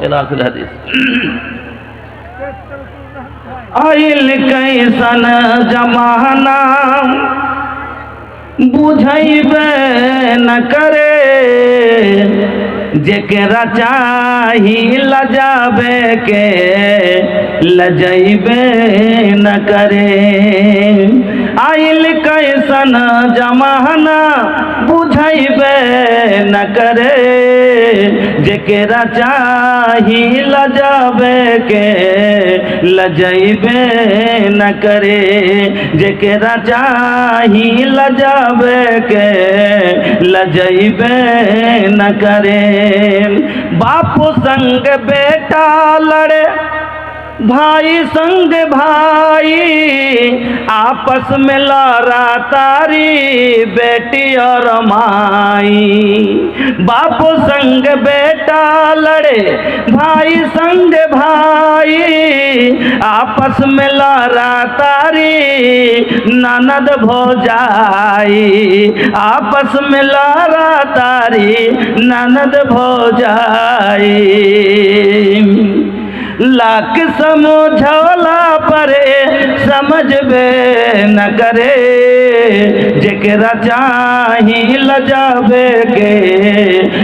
إلى آخر الحديث आइल कैसन जमाना बुझैबे न करे जेकरा चाही लजाबे के लजैबे न करे। आइल कैसन जमाना बुझैबे न करे जेकरा चाही लजाबे के लजैबे न करे। जेकरा चाही लजाबे के लजैबे न करे। बाप संग बेटा लड़े भाई संग भाई आपस में लड़ा तारी बेटी और माई। बाप संग बेटा लड़े भाई संग भाई आपस में लड़ा तारी ननद भौजाई। आपस में लड़ा तारी ननद भौजाई। लाख समझौला परे समझबे न करे जेकरा चाही लजाबे के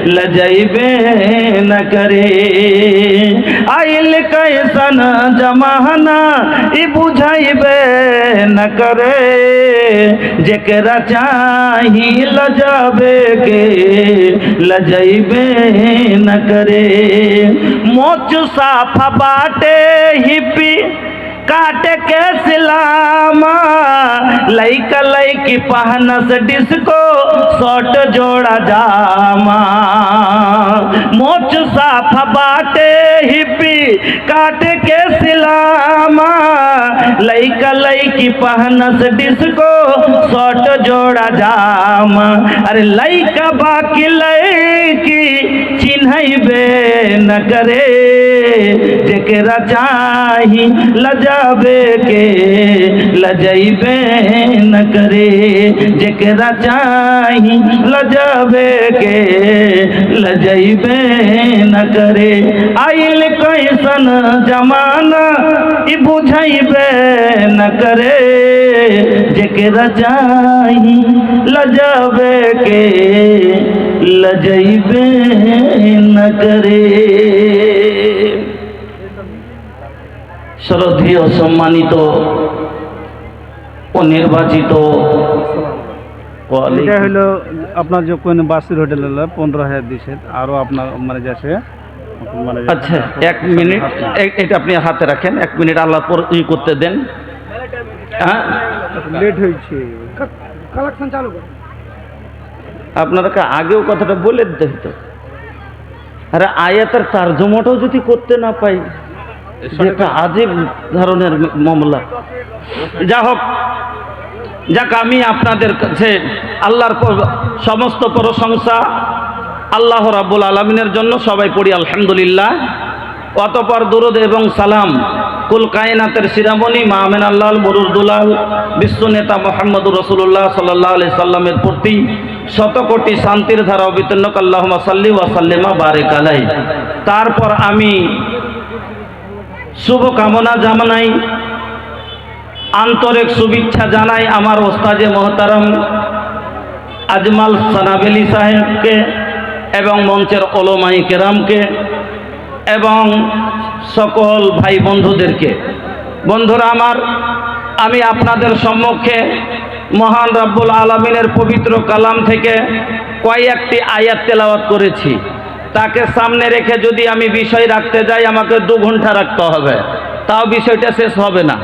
लजैबे न करे। आइल कैसन जमाना ई बुझैबे न करे जेकरा चाही लजाबे के लजैबे न करे। मोच साफा बाटे हिप्पी काटे के सिलामा लइका लइकी पहनस डिस्को शॉर्ट जोड़ा जामा। मोच साफा बाटे हिप्पी काटे के सिलामा लइका लइकी पहनस डिस्को शॉर्ट जोड़ा जामा। अरे लइका बाकी लइकी चिन्हैबे न करे जेकरा चाही लजाबे के लजैबे न करे। जेकरा चाही लजाबे के लजैबे न करे। आइल कैसन जमाना ई बुझैबे न करे जेकरा चाही लजाबे के लजैबे न करे। শ্রদ্ধেয় সম্মানিত ও নির্বাচিত এটা হলো আপনার যে কোন বাসির হোটেল হলো 15,000 দিয়েছে আরও আপনার মানে যাচ্ছে মানে। আচ্ছা এক মিনিট এটা আপনি হাতে রাখেন, এক মিনিট আল্লাহ করতে দেন। হ্যাঁ লেট হয়েছে কালেকশন চালু করুন। আপনারা আগেও কথাটা বলে দিতে হতো। আরে আয়াতের তরজমাটাও যদি করতে না পাই যেটা আজীব ধরনের মামলা। যা হোক যাক, আমি আপনাদের কাছে আল্লাহর সমস্ত প্রশংসা আল্লাহ রাব্বুল আলামিনের জন্য সবাই পড়ি আলহামদুলিল্লাহ। অতঃপর দুরুদ এবং সালাম কুল কায়নাতের শিরামণি মা আমিনাল্লাহ মুরুদুলাল বিশ্ব নেতা মুহাম্মদুর রাসূলুল্লাহ সাল্লাল্লাহু আলাইহি সাল্লামের প্রতি শতকোটি শান্তির ধারা অবতীর্ণ আল্লাহুম্মা সাল্লি ওয়া সাল্লিমা বারিক আলাইহি। তারপর আমি শুভ কামনা জানাই, আন্তরিক শুভেচ্ছা জানাই আমার ওস্তাদে মোহতারম আজমাল সানাবেলি সাহেবকে এবং মঞ্চের ওলামাই কেরামকে এবং সকল ভাই বন্ধুদেরকে। বন্ধুরা আমার, আমি আপনাদের সম্মুখে মহান রব্বুল আলামিনের পবিত্র কালাম থেকে কয়েকটি আয়াত তেলাওয়াত করেছি। তাকে সামনে রেখে যদি আমি বিষয় রাখতে যাই আমাকে 2 ঘন্টা রাখতে হবে, তাও বিষয়টা শেষ হবে না।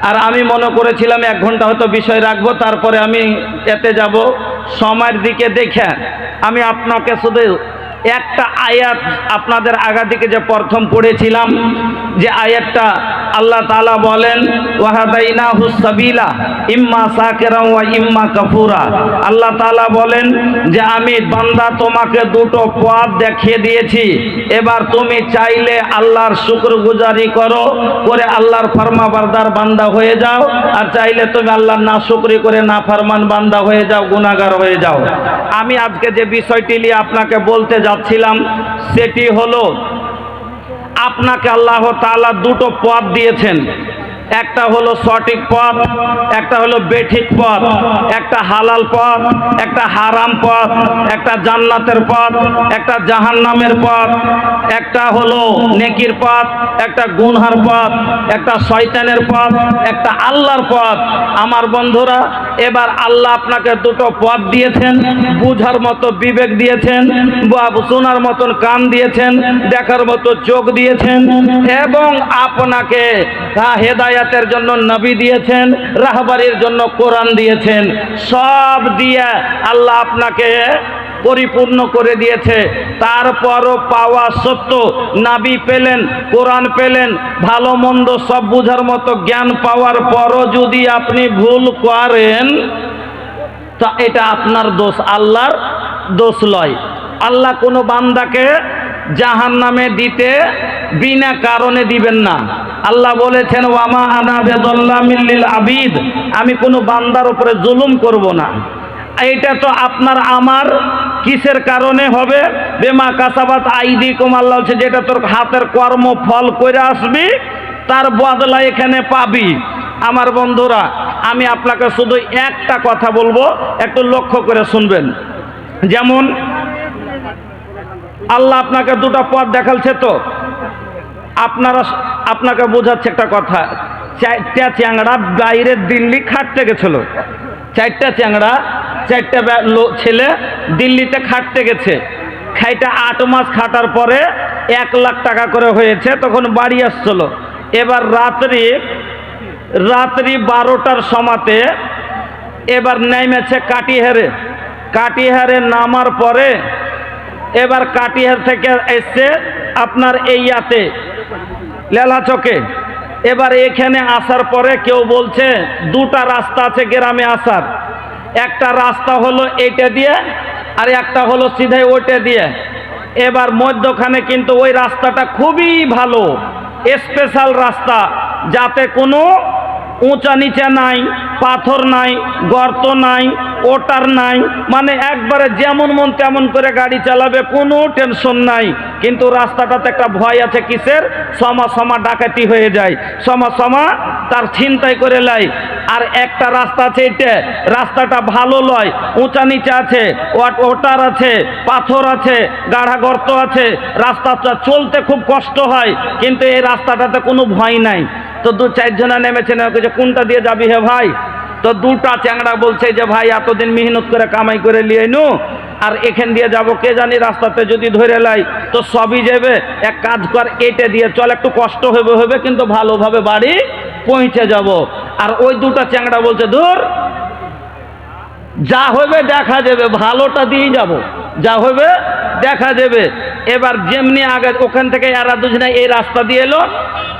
আর আমি মনে করেছিলাম 1 ঘন্টা হয়তো বিষয় রাখবো, তারপরে আমি এতে যাব। সময়ের দিকে দেখে আমি আপনাকে শুধু একটা আয়াত আপনাদের আগা দিকে যে প্রথম পড়েছিলাম, যে আয়াতটা আল্লাহ তাআলা বলেন ওয়াহাদাইনাহুস সাবিলা ইম্মা শাকিরান ওয়া ইম্মা কাফুরা। আল্লাহ তাআলা বলেন যে আমি বান্দা তোমাকে 2টো পথ দেখিয়ে দিয়েছি, এবার তুমি চাইলে আল্লাহর শুকরগুজারি করো, করে আল্লাহর ফরমাবরদার বান্দা হয়ে যাও, আর চাইলে তুমি আল্লাহর নাশুকরি করে নাফরমান বান্দা হয়ে যাও, গুনাহগার হয়ে যাও। আমি আজকে যে বিষয়টি নিয়ে আপনাকে বলতে যাচ্ছিলাম, সেটি হলো আপনাকে আল্লাহ তাআলা দুটো পথ দিয়েছেন। একটা হলো সঠিক পথ, একটা হলো বেঠিক পথ, একটা হালাল পথ, একটা হারাম পথ, একটা জান্নাতের পথ, একটা জাহান্নামের পথ, একটা হলো নেকির পথ, একটা গুনহার পথ, একটা শয়তানের পথ, একটা আল্লাহর পথ। আমার বন্ধুরা, এবার আল্লাহ আপনাকে দুটো পথ দিয়েছেন, বুঝার মতো বিবেক দিয়েছেন, শোনার মতন কান দিয়েছেন, দেখার মতো চোখ দিয়েছেন, এবং আপনাকে হেদায়াতের জন্য নবী দিয়েছেন, রাহবারির জন্য কোরআন দিয়েছেন। সব দিয়ে আল্লাহ আপনাকে পরিপূর্ণ করে দিয়েছে। তারপরও পাওয়া সত্য, নবী পেলেন, কোরআন পেলেন, ভালো মন্দ সব বুঝার মতো জ্ঞান পাওয়ার পরও যদি আপনি ভুল করেন, তা এটা আপনার দোষ, আল্লাহর দোষ লয়। আল্লাহ কোনো বান্দাকে জাহান্নামে দিতে বিনা কারণে দিবেন না। আল্লাহ বলেছেন, ওয়ামা আনা বিযাল্লামিল লিল আবিদ, আমি কোনো বান্দার উপরে জুলুম করব না। এইটা তো আপনার আমার কিসের কারণে হবে? বেমা কাসাবাত আইদিকুম, আল্লাহ বলছে যেটা তোর হাতের কর্ম ফল করে আসবি তার বদলা এখানে পাবি। আমার বন্ধুরা, আমি আপনাকে শুধু একটা কথা বলবো, একটু লক্ষ্য করে শুনবেন। যেমন আল্লাহ আপনাকে দুটো পথ দেখালছে, তো আপনাকে বোঝাচ্ছে একটা কথা। 4টা চ্যাংড়া বাইরে দিল্লি খাটতে গেছিল, 4টা চ্যাংড়া, 4টা ছেলে দিল্লিতে খাটতে গেছে। খাইটা 8 মাস খাটার পরে 1 লাখ টাকা করে হয়েছে, তখন বাড়ি আসছিল। এবার রাত্রি 12টার সময়তে এবার নেমেছে কাটিহারে নামার পরে এবার কাটিহার থেকে এসছে আপনার এইয়াতে লেলা চকে। এবার এখানে আসার পরে কেউ বলছে দুটা রাস্তা আছে গ্রামে আসার, একটা রাস্তা হলো এইটা দিয়ে আর একটা হলো সিধাই ওইটা দিয়ে। এবার মধ্যখানে কিন্তু ওই রাস্তাটা খুবই ভালো, স্পেশাল রাস্তা, যাতে কোনো উঁচা নিচা নাই, পাথর নাই, গর্ত নাই, ওটার নাই, মানে একবারে যেমন মন তেমন করে গাড়ি চালাবে, কোনো টেনশন নাই। কিন্তু রাস্তাটাতে একটা ভয় আছে, কিসের? সমা ডাকাতি হয়ে যায়, সমা তার ছিনতাই করে লাই। আর একটা রাস্তা আছে, এটা রাস্তাটা ভালো লয়, উঁচা নিচা আছে, ওটার আছে, পাথর আছে, গাঢ়া গর্ত আছে, রাস্তাটা চলতে খুব কষ্ট হয়। কিন্তু এই রাস্তাটাতে কোনো ভয় নাই। তো 2-4 জনা নেমেছে, কোনটা দিয়ে যাবি হে ভাই? তো দুটা চ্যাংড়া বলছে যে ভাই এতদিন মেহনত করে কামাই করে লিয়ে নু, আর এখান দিয়ে যাব, কে জানি রাস্তাতে যদি ধরে লাই তো সবই যাবে। এক কাজ কর, এটা দিয়ে চল, একটু কষ্ট হবে কিন্তু ভালোভাবে বাড়ি পৌঁছে যাব। আর ওই দুটা চ্যাংড়া বলছে, ধুর, যা হবে দেখা যাবে, ভালোটা দিয়ে যাব, যা হবে দেখা যাবে। এবার যেমনি আগে ওখান থেকে এরা দুজনে এই রাস্তা দিয়ে এলো,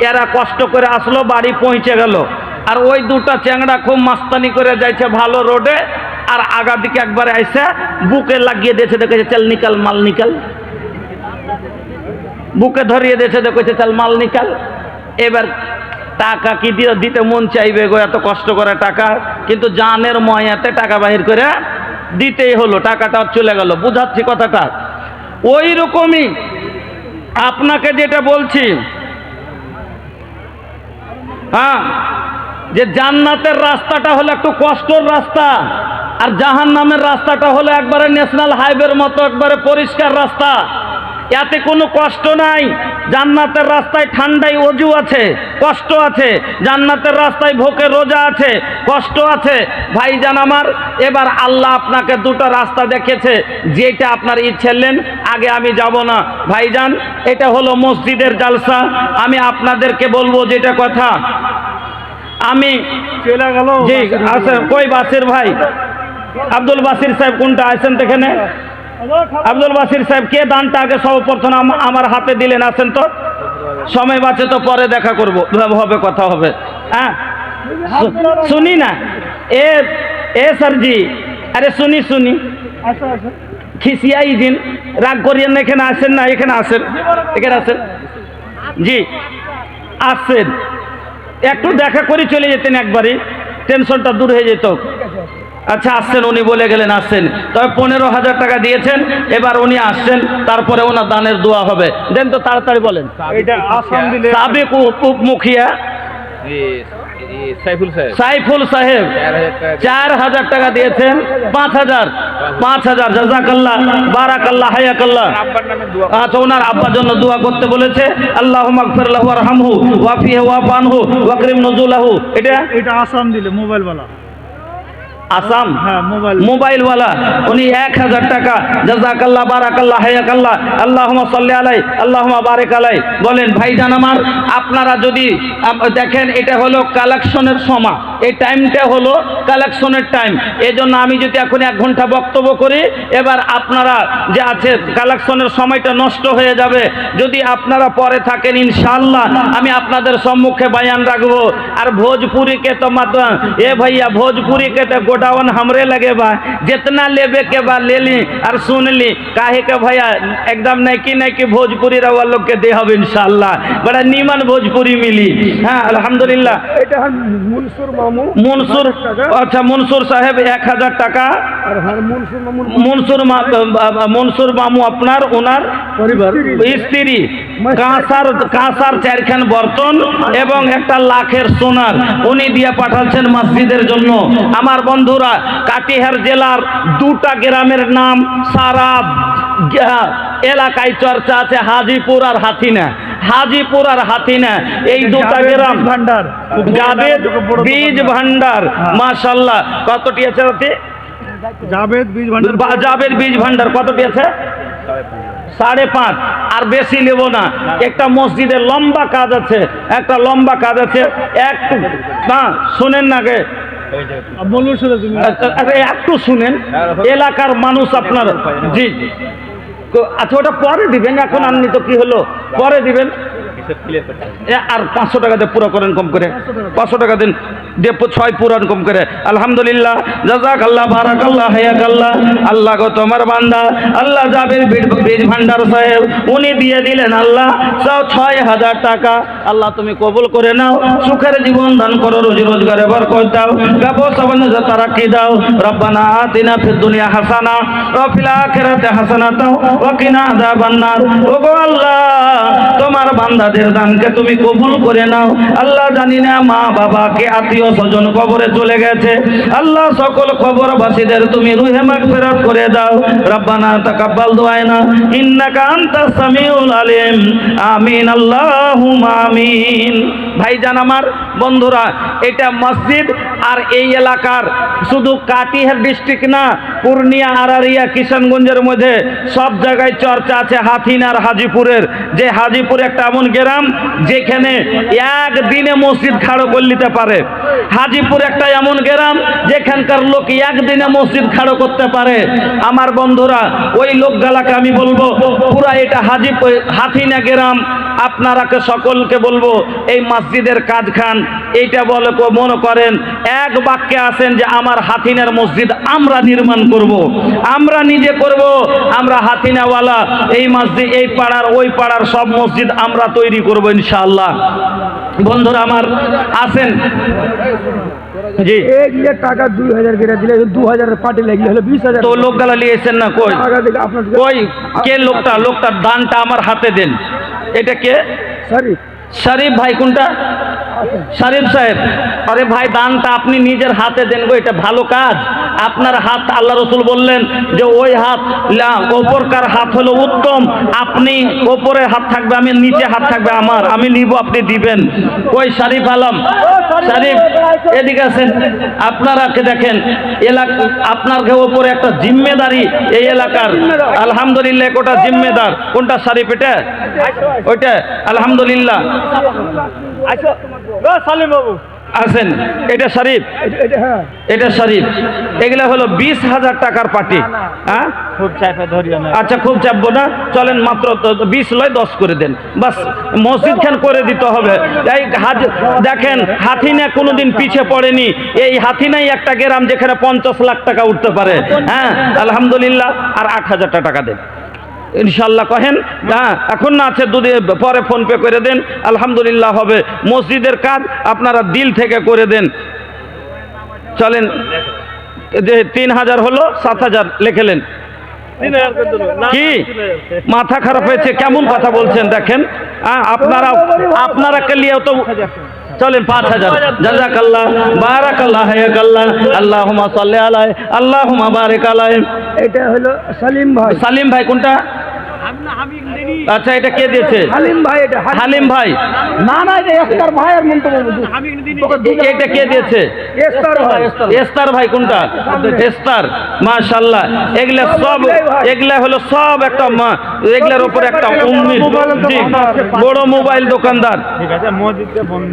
এরা কষ্ট করে আসলো, বাড়ি পৌঁছে গেল। আর ওই দুটা চ্যাংড়া খুব মাস্তানি করে যাইছে ভালো রোডে, আর আগা দিকে একবারে আইসা বুকে লাগিয়ে দিয়েছে, দেখেছে চল নিকাল মাল নিকাল, বুকে ধরিয়ে দিয়েছে, দেখেছে চল মাল নিকাল। এবার টাকা কি দিতে মন চাইবে গো, এত কষ্ট করে টাকা, কিন্তু জানের ময়াতে টাকা বাহির করে দিতেই হলো, টাকাটা চলে গেল। বুঝাচ্ছি কথাটা? ওই রকমই আপনাকে যেটা বলছি, হ্যাঁ, যে জান্নাতের রাস্তাটা হলো একটু কষ্টের রাস্তা, আর জাহান্নামের রাস্তাটা হলো একবারে ন্যাশনাল হাইওয়ের মতো একবারে পরিষ্কার রাস্তা, এতে কোনো কষ্ট নাই। জান্নাতের রাস্তায় ঠান্ডায় অজু আছে, কষ্ট আছে, জান্নাতের রাস্তায় ভোকে রোজা আছে, কষ্ট আছে। ভাইজান আমার, এবার আল্লাহ আপনাকে দুটো রাস্তা দেখেছে, যেটা আপনার ইচ্ছে নেন, আগে আমি যাব না। ভাইজান, এটা হলো মসজিদের জালসা, আমি আপনাদেরকে বলবো যেটা কথা, আমি চলে গেল। জি আছেন কই বাসির ভাই? আব্দুল বাসির সাহেব কোনটা আছেন তো এখানে? আব্দুল বাসির সাহেব, কে দানটা আগে সর্বপ্রথম আমার হাতে দিলেন? আছেন তো? সময় বাঁচে তো পরে দেখা করব, হবে, কথা হবে। হ্যাঁ, শুনি না এ স্যারজি, আরে শুনি খিসিয়াই দিন, রাগ করিয়েন না, এখানে আসেন না, এখানে আসেন, এখানে আসেন, জি আসেন, একটু দেখা করে চলে যেতেন, একবারই টেনশনটা দূর হয়ে যেত। আচ্ছা আসছেন, উনি বলে গেলেন আসছেন, তবে 15,000 টাকা দিয়েছেন, এবার উনি আসছেন, তারপরে ওনার দানের দোয়া হবে। দেন তো তাড়াতাড়ি বলেন। এটা আসাম দিলে সাবেক উপমুখিয়া সাইফুল সাহেব 4,000 টাকা দিয়েছেন। 5,000 জাযাকাল্লাহ, বারাকাল্লাহ, হায়াকাল্লাহ। আচ্ছা, ওনার আব্বার জন্য দোয়া করতে বলেছে। আল্লাহুম্মা গফির লাহু ওয়ারহামহু ওয়াফিহি ওয়াফআনহু ওয়াকরিম নুজুলাহু। এটা আসাম দিলে মোবাইলওয়ালা, আসাম, হ্যাঁ মোবাইলওয়ালা, উনি 1,000 টাকা। জাযাকাল্লাহ, বারাকাল্লাহ, হায়াকাল্লাহ, আল্লাহুম্মা সাল্লি আলাই, আল্লাহুম্মা বারিক আলাই। বলেন ভাইজান আমার, আপনারা যদি দেখেন এটা হলো কালেকশনের সময়, এই টাইমটা হলো কালেকশনের টাইম। এই জন্য আমি যদি এখন 1 ঘন্টা বক্তব্য করি, এবার আপনারা যে আছে কালেকশনের সময়টা নষ্ট হয়ে যাবে। যদি আপনারা পরে থাকেন ইনশাআল্লাহ আমি আপনাদের সম্মুখে বয়ান রাখবো। আর ভোজপুরিকে তো মাত্র এ ভাইয়া, ভোজপুরিকে তো गोडाउन हमरे लगे बा, जितना लेबे के बा ले ली और सुन ली। काहे के भैया एकदम नहीं कि भोजपुरी रवा लोग के देहब इंशाअल्लाह, बड़ा नीमन भोजपुरी मिली। हाँ अल्हम्दुलिल्लाह। এটা মুনসুর মামু, মুনসুর, আচ্ছা মুনসুর সাহেব 1,000 টাকা। আর মুনসুর মামু, মুনসুর মামু আপনার ওনার পরিবার স্ত্রী কাঁসার 4খান বর্তন এবং 1 লাখের সোনার উনি দিয়ে পাঠাচ্ছেন মসজিদের জন্য। আমার বন্ধুরা, কাটিহার জেলার 2টা গ্রামের নাম সারা এলাকায় চর্চা আছে, হাজিপুর আর হাতিনা। হাজিপুর আর হাতিনা এই 2টা গ্রাম ভান্ডার, জাবেদ বীজ ভান্ডার। মাশাআল্লাহ, কতটি আছে? জাবেদ বীজ ভান্ডার, জাবেদ বীজ ভান্ডার কতটি আছে? 5.5। আর বেশি নেব না। একটা মসজিদে লম্বা কাজ আছে, একটা লম্বা কাজ আছে। একটু না শুনেন না গে, একটু শুনেন। এলাকার মানুষ আপনার, জি আচ্ছা ওটা পরে দিবেন, এখন আননি তো কি হলো, পরে দিবেন। আর 500 টাকা দিয়ে পুরো করেন কম করে, 500 টাকা দিন দিয়ে 6 পুরান কম করে। আলহামদুলিল্লাহ, জাযাকাল্লাহ, বারাকাল্লাহ, হায়াকাল্লাহ। আল্লাহ গো তোমার বান্দা আল্লাহ জাবের বীজ ভান্ডার সাহেব উনি দিয়ে দিলেন আল্লাহ 6,000 টাকা। আল্লাহ তুমি কবুল করে নাও, সুখের জীবন দান করো, রুজি রোজগারে বরকত দাও, ব্যবসা বাণিজ্যে তারাক্কি দাও। রব্বানা আতিনা ফিদ দুনিয়া হাসানা ওয়া ফিল আখিরাতি হাসানাতাও ওয়া কিনা আযাবান নার। ওগো আল্লাহ, তোমার বান্দাদের দানকে তুমি কবুল করে নাও। আল্লাহ জানি না মা বাবাকে আত্মীয় স্বজন কবরে চলে গেছে, আল্লাহ সকল কবরবাসীদের তুমি রুহে মাগফিরাত করে দাও। রব্বানা তাকাব্বাল দুআনা ইন্নাকা আনতাস সামিউল আলিম। আমিন আল্লাহুম্মা আমিন। ভাইজান আমার, বন্ধুরা, এটা মসজিদ আর এই এলাকার শুধু কাটিহার ডিস্ট্রিক্ট না, পূর্ণিয়া, আরারিয়া, কিষানগঞ্জের মধ্যে সব জায়গায় চর্চা আছে হাতিনার হাজিপুরের। যে হাজিপুর একটা এমন গ্রাম যেখানে একদিনে মসজিদ খাড়ো করে নিতে পারে। হাজিপুর একটা এমন গ্রাম যেখানকার লোক একদিনে মসজিদ খাড়ো করতে পারে। আমার বন্ধুরা, ওই লোকগুলাকে আমি বলবো পুরা এটা হাতিনা গ্রাম আপনারাকে সকলকে বলবো এই মসজিদের কাজ খান এইটা বলে মনে করেন এক বাক্যে আছেন যে আমার হাতিনার মসজিদ আমরা নির্মাণ করব, আমরা নিজে করব, আমরা হাতিনাওয়ালা এই মসজিদ এই পাড়ার ওই পাড়ার সব মসজিদ আমরা তৈরি করব ইনশাআল্লাহ। বন্ধুরা আমার আছেন, জি টাকা 2,000 করে দিলে 2,000 পার্টি লাগলে হলো 20,000। তো লোকগুলা নিয়েছেন না? কই কে লোকটার দানটা আমার হাতে দেন। এটা কে? শরীফ ভাই। কোনটা? শরীফ সাহেব। আরে ভাই, দানটা আপনি নিজের হাতে দেন গো, এটা ভালো কাজ। আপনার হাত, আল্লাহ রসুল বললেন যে ওই হাত ওপরকার হাত হলো উত্তম। আপনি ওপরে হাত থাকবে, আমি নিচে হাত থাকবে আমার, আমি নিব, আপনি দিবেন। ওই শরীফ আলম, শরীফ এদিকে আছেন। আপনারা দেখেন এলাকা আপনার ওপরে একটা জিম্মেদারি এই এলাকার। আলহামদুলিল্লাহ, ওটা জিম্মেদার। কোনটা শরীফ? এটা ওইটা। আলহামদুলিল্লাহ আছেন। এটা শরীফ, এটা শরীফ। এগুলা হলো 20,000 টাকার পার্টি। হ্যাঁ, আচ্ছা খুব চাপবো না, চলেন মাত্র 20 লয় 10 করে দেন, বাস মসজিদ খান করে দিতে হবে। এই দেখেন হাতিনা কোনোদিন পিছিয়ে পড়েনি। এই হাতিনাই একটা গ্রাম যেখানে 50 লাখ টাকা উঠতে পারে। হ্যাঁ আলহামদুলিল্লাহ। আর 8,000 টাকা দেন ইনশাল্লাহ। কহেন হ্যাঁ, এখন না আছে দুদিন পরে ফোন পে করে দেন, আলহামদুলিল্লাহ হবে। মসজিদের কাজ আপনারা দিল থেকে করে দেন। চলেন যে 3000 হলো 7000 লিখেলেন কি মাথা খারাপ হয়েছে কেমন কথা বলছেন দেখেন আপনারা লিয়েও তো চলেন 5000 জাযাকাল্লাহ বারাকাল্লাহ হায়াকাল্লাহ আল্লাহুম্মা সাল্লি আলাইহি আল্লাহুম্মা বারিক আলাইহি। এটা হলো সালিম ভাই কোনটা? আচ্ছা এটা কে দিয়েছে? হালিম ভাই। এটা হালিম ভাই। না এটা এস্তার ভাইয়ের মন্তব্য। এটা কে দিয়েছে? এস্তার ভাই কোনটা? এস্তার মাশাআল্লাহ। এগুলা হলো সব একটা এগুলার উপর একটা উম্মিদ জি বড় মোবাইল দোকানদার।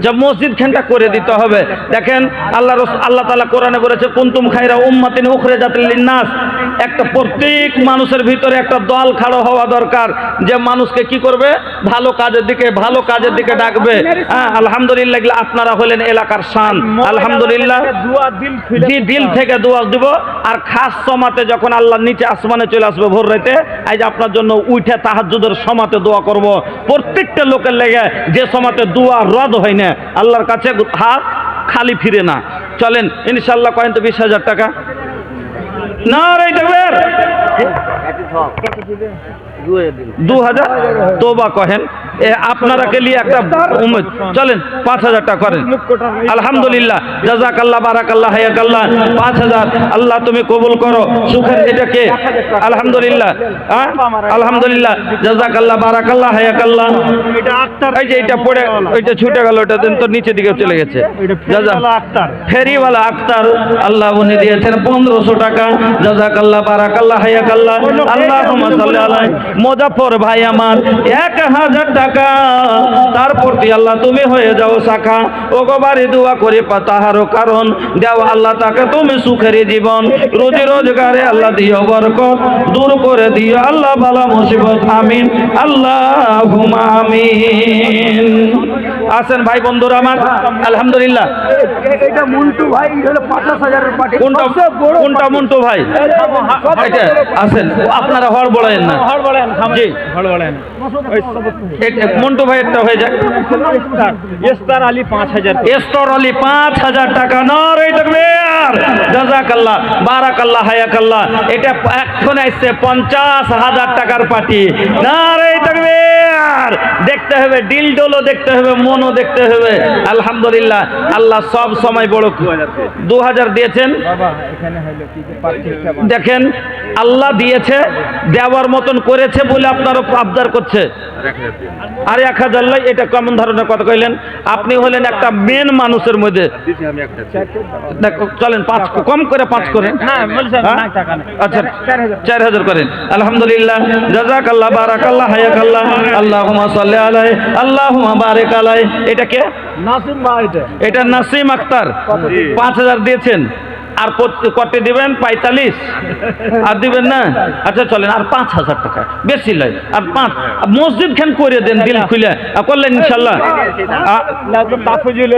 যে মসজিদ খানটা করে দিতে হবে। দেখেন আল্লাহ তাআলা কোরআনে বলেছে কুনতুম খায়রা উম্মাতিন উখরিজাত লিন-নাস। একটা প্রত্যেক মানুষের ভিতরে একটা দল খাড়া হওয়া দরকার যে মানুষকে কি করবে ভালো কাজের দিকে ডাকবে। হ্যাঁ আলহামদুলিল্লাহ আপনারা হলেন এলাকার শান আলহামদুলিল্লাহ। দিল থেকে দোয়া দিব। আর খাস সমাতে যখন আল্লাহ নিচে আসমানে চলে আসবে ভোর রাতে আজ আপনার জন্য উঠে তাহাজ্জুদের সমাতে দোয়া করব প্রত্যেকটা লোকের লেগে যে সমাতে দোয়া রদ হয় না আল্লাহর কাছে হাত খালি ফিরে না। চলেন ইনশাআল্লাহ কয়েন তো 20,000 টাকা নারে তাকবীর 2000 তোবা কহেন আপনারা কে লিয়ে একটা উম্মত চলেন 5000 টাকা করেন আলহামদুলিল্লাহ জাযাকাল্লাহ বারাকাল্লাহ হায়াকাল্লাহ 5000 আল্লাহ তুমি কবুল করো সুখের এটাকে আলহামদুলিল্লাহ আলহামদুলিল্লাহ জাযাকাল্লাহ বারাকাল্লাহ হায়াকাল্লাহ। এই যে এটা পড়ে ওইটা ছুটে গেল ওটা দিন তো নিচে দিকে চলে গেছে ফেরিওয়ালা আক্তার আল্লাহ উনি দিয়েছেন 1500 টাকা জাযাকাল্লাহ বারাকাল্লাহ হায়াকাল্লাহ আল্লাহুম্মা সাল্লি আলাইহি। মুজাফফর ভাই আমার 1000 টাকা তার প্রতি আল্লাহ তুমি হয়ে যাও শাখা ও গো বাড়ি দোয়া করে তাহারও কারণ দেও আল্লাহ তাকে তুমি সুখের জীবন রোজি রোজগারে আল্লাহ দিও বরকত দূর করে দিও আল্লাহ বালা মুসিবত আমিন আল্লাহুম্মা আমিন। আসেন ভাই বন্ধুরা আমার আলহামদুলিল্লাহ। এটা মন্টু ভাই হলো 50,000 এর পার্টি। কোনটা মন্টু ভাই? এটা আসেন আপনারা হড়বড়ায়েন না জি মন্টু ভাই একটা হয়ে যায় এস্তার আলী 5000 এস্তার আলী 5000 টাকা নারে তাকবীর জাযাকাল্লাহ বারাকাল্লাহ হায়াকাল্লাহ। এটা এখন আসছে 50,000 টাকার পার্টি নারে তাকবীর। দেখতে হবে দিল ডোলো দেখতে হবে মনও দেখতে হবে আলহামদুলিল্লাহ আল্লাহ সব সময় বড় 2000 দিয়েছেন দেখেন আল্লাহ দিয়েছে দেওয়ার মতন করেছে বলে আপনারও আবদার করছে আর 1000 লাই এটা কেমন ধরনের কথা কইলেন আপনি হলেন একটা মেন মানুষের মধ্যে চলেন 5 কম করে 5 করেন আচ্ছা 4000 করেন আলহামদুলিল্লাহ জাযাকাল্লাহ বারাকাল্লাহ হায়াকাল্লাহ আল্লাহুম্মা সাল্লি আলাইহি আল্লাহুম্মা বারিক আলাইহি। এটা কে? নাসিম ভাই। এটা নাসিম আক্তার 5000 দিয়েছেন আর কতে দিবেন 45 আর দিবেন না আচ্ছা চলেন আর 5000 টাকা বেশি লয় আর 5 মসজিদ খান করে দেন দিল খুলে করলেন ইনশাআল্লাহ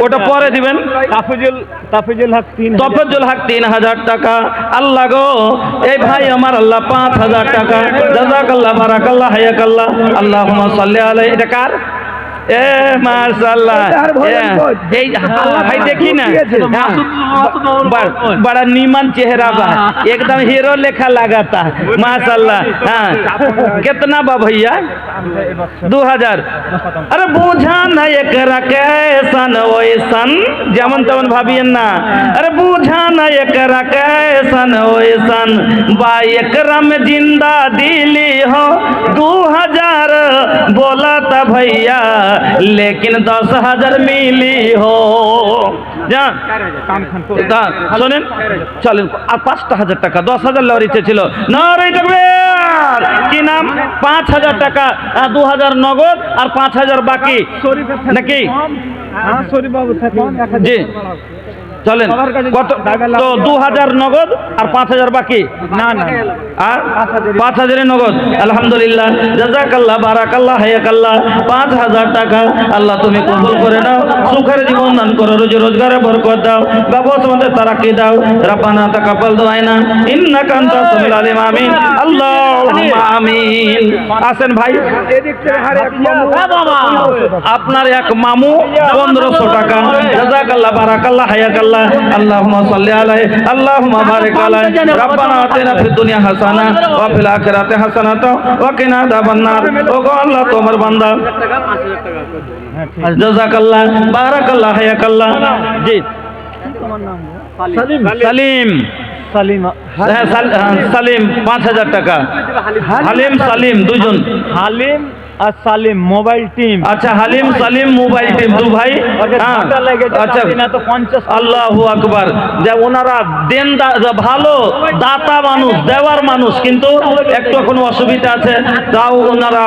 ওটা পরে দিবেন তাফিজুল হক 3000 টাকা আল্লাহ গো এই ভাই আমার আল্লাহ 5000 টাকা জাযাকাল্লাহ বারাকাল্লাহ হায়াকাল্লাহ আল্লাহুম্মা সাল্লি আলাইহি। এটা কার? মাশাআল্লাহ এই ভাই দেখি না बड़ा नीमन चेहरा बा एकदम हीरो लेखा लगाता माशाल्लाह। हाँ कितना बा भैया 2000 अरे बुझा न एकरा कैसन ओइसन जेमन तेमन भाबियन ना अरे बुझा न एकरा कैसन ओइसन बा एकरा में जिंदा दिली हो 2000 बोला था भैया लेकिन 10,000 मिली हो जा শোনেন চলেন আর 5000 টাকা 10,000 লওয়ার ইচ্ছে ছিল নারে তাকবীর। কি নাম? 5000 টাকা 2000 নগদ আর 5000 বাকি নাকি জি চলেন কত তো 2000 নগদ আর 5000 বাকি না আর 5000 নগদ আলহামদুলিল্লাহ জাযাকাল্লাহ বারাকাল্লাহ হায়াকাল্লাহ 5000 টাকা আল্লাহ তুমি কবুল করে নাও সুখের জীবন দান করো রোজি রোজগারে বরকত দাও ব্যবসা মধ্যে তারাক্কি দাও রব্বানা তাকাব্বাল দুআনা ইন্নাকা আনতাস সামিউল আলিম আমিন আল্লাহুম্মা আমিন। আসেন ভাই আপনার এক মামু 1500 টাকা জাযাকাল্লাহ বারাকাল্লাহ হায়াকাল্লাহ আল্লাহ আল্লাহুম্মা সাল্লি আলাইহি আল্লাহুম্মা বারিক আলাইহি রব্বানা আতিনা ফিদ দুনিয়া হাসানাহ ওয়া ফিল আখিরাতি হাসানাহ ওয়া কিনা আযাবান নার। ও গো আল্লাহ তোমার বান্দা জাযাকাল্লাহ বারাকাল্লাহ হায়াকাল্লাহ। জি সালিম সালিম 5000 টাকা। হালিম সালিম দুইজন। হালিম আর সালিম মোবাইল টিম। আচ্ছা হালিম সালিম মোবাইল টিম দু ভাই। আচ্ছা আল্লাহু আকবার। যে ওনারা দেন ভালো দাতা মানুষ দেওয়ার মানুষ, কিন্তু একটু এখন অসুবিধা আছে, তাও ওনারা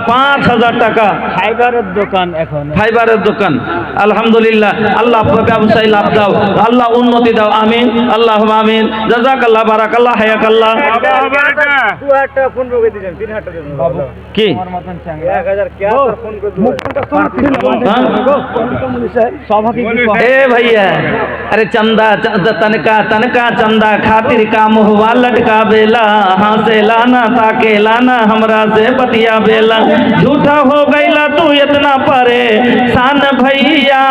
5000 টাকা। ফাইবারের দোকান এখন ফাইবারের দোকান। আলহামদুলিল্লাহ আল্লাহ ব্যবসায়ী লাভ দাও, আল্লাহ উন্নতি দাও, আমিন আল্লাহ আমিন। জাযাকাল্লাহ বারাকাল্লাহ হায়াকাল্লাহ। কি ए भैया अरे चंदा तनका तनका चंदा खातिर काम हुआ लटका बेला, हाँ से लाना ताके लाना हमरा से बतिया बेला। झूठा हो गईला तू इतना परे सान भैया,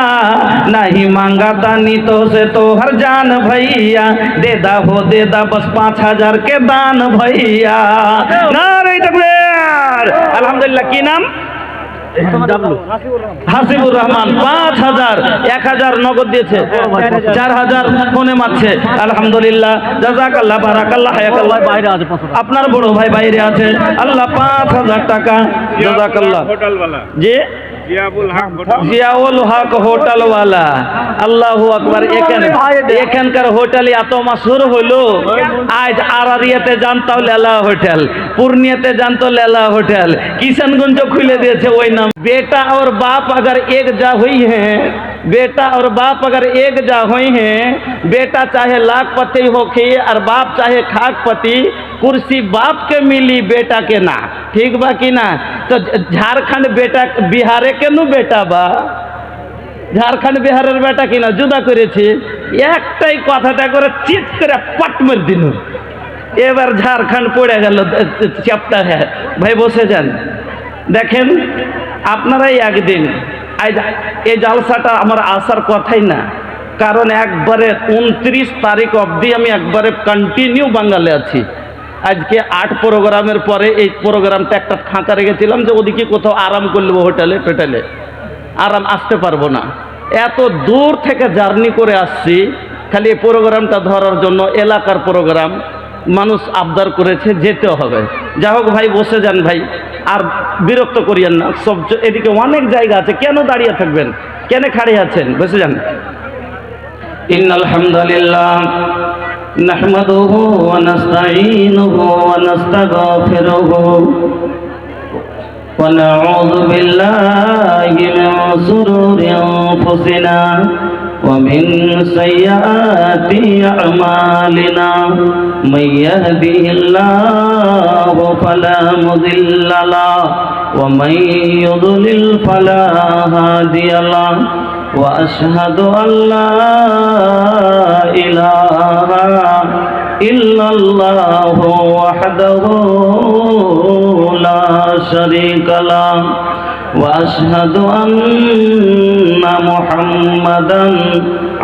नहीं मांगा तानी तो से तो हर जान भैया। देदा हो देदा बस 5000 के दान भैया। नारे तकबीर। अल्हम्दुलिल्लाह। की नाम? হাসিবুর রহমান। 5000 1000 নগদ দিয়েছে, 4000 ফোনে মারছে। আলহামদুলিল্লাহ জাযাকাল্লাহ বারাকাল্লাহ হায়াকাল্লাহ। বাইরে আছে আপনার বড় ভাই, বাইরে আছে। আল্লাহ 5000 টাকা জাযাকাল্লাহ। জি জিয়াউল হক হোটেলওয়ালা। আল্লাহু আকবার। এখানকার হোটেল এত মাসুর হইল, আজ আরারিয়াতে জানতাও লেলা হোটেল, पूर्णिया जानतो लेला होटल, किशनगंज खुले दिए वही नाम। बेटा और बाप अगर एक जा हुई है, बेटा और बाप अगर एक जा हुई हैं, बेटा चाहे लाखपति होके और बाप चाहे खाकपति, कुर्सी बाप के मिली बेटा के ना। ठीक बा कि ना? तो झारखंड बेटा बिहारे के नु बेटा बा, झारखंड बिहारेर बेटा कि ना जुदा करेছে। একটাই কথাটা করে চিৎ করে পাট মেরে দিল। এবার ঝাড়খণ্ড পড়ে গেল চ্যাপ্টার। হ্যাঁ ভাই বসে যান। দেখেন আপনারাই একদিন এই জালসাটা আমার আসার কথাই না, কারণ একবারে 29 তারিখ অবধি আমি একবারে কন্টিনিউ বাঙালি আছি। আজকে 8 প্রোগ্রামের পরে এই প্রোগ্রামটা একটা ফাঁকা রেখেছিলাম যে ওদিকে কোথাও আরাম করলেব, হোটেলে টোটেলে আরাম আসতে পারবো না। এত দূর থেকে জার্নি করে আসছি খালি এই প্রোগ্রামটা ধরার জন্য। এলাকার প্রোগ্রাম, মানুষ আবদার করেছে, যেতে হবে। যা হোক ভাই বসে যান ভাই, আর বিরক্ত করিয়েন না। সব এদিকে অনেক জায়গা আছে, কেন দাঁড়িয়ে থাকবেন, কেন খাড়িয়ে আছেন? বসে যান। ইন্নাল হামদুলিল্লাহ নাহমাদুহু ওয়া নাস্তাঈনুহু ওয়া নাস্তাগফিরুহু ওয়া নাউযু বিল্লাহি মিন শুরুরি আনফুসিনা ومن سيئات أعمالنا من يهده الله فلا مضل له ومن يضلل فلا هادي له وأشهد أن لا إله إلا الله وحده لا شريك له وأشهد أن محمدا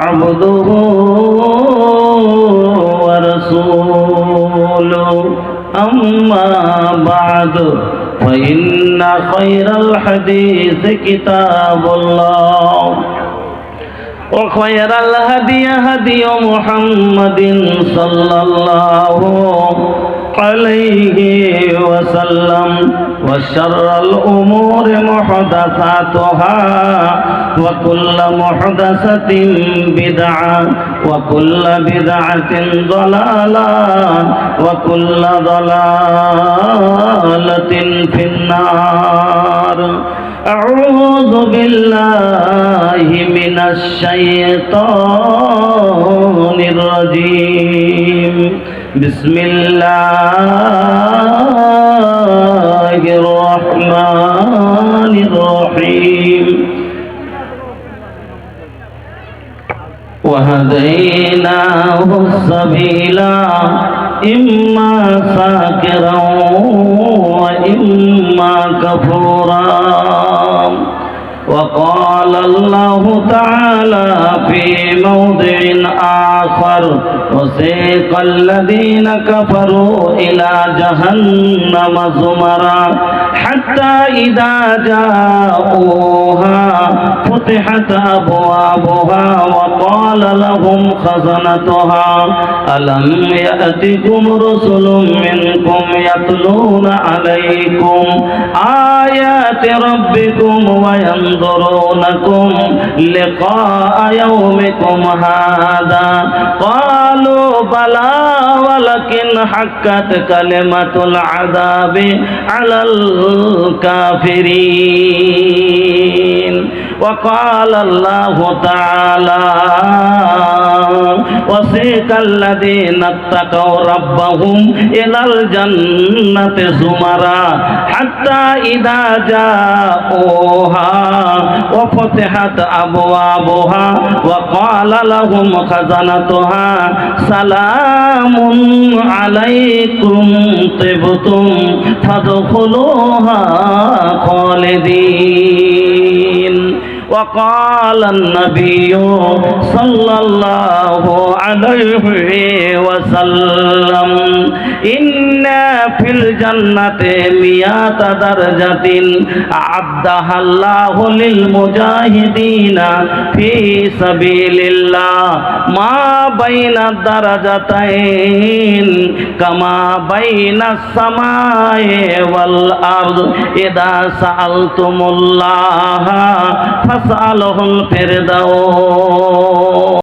عبده ورسوله أما بعد فإن خير الحديث كتاب الله وخير الهدي هدي محمد صلى الله عليه وسلم وشر الأمور محدثاتها وكل محدثة بدعة وكل بدعة ضلالة وكل ضلالة في النار. أعوذ بالله من الشيطان الرجيم. بسم الله الرحمن الرحيم. وهديناه السبيل إما شاكرا وإما كفورا. وقال الله تعالى في موضع آخر وسيق الذين كفروا إلى جهنم زمرا حتى إذا جاءوها فتحت أبوابها وقال لهم خزنتها ألم يأتكم رسل منكم يتلون عليكم آيات ربكم وينظرونكم لقاء يومكم هذا قالوا بلى ولكن حقت كلمة العذاب على الكافرين وقال الله تعالى وسيق الذين اتقوا ربهم إلى الجنة زمرا حتى إذا جاءوها وفتحت أبوابها وقال لهم خزنتها سلام عليكم طبتم فادخلوها خالدين وقال النبي صلى الله عليه وسلم إن في الجنة 100 درجة أعدها الله للمجاهدين في سبيل الله ما بين الدرجتين كما بين السماء والأرض إذا سألتم الله فاسأله الفردوس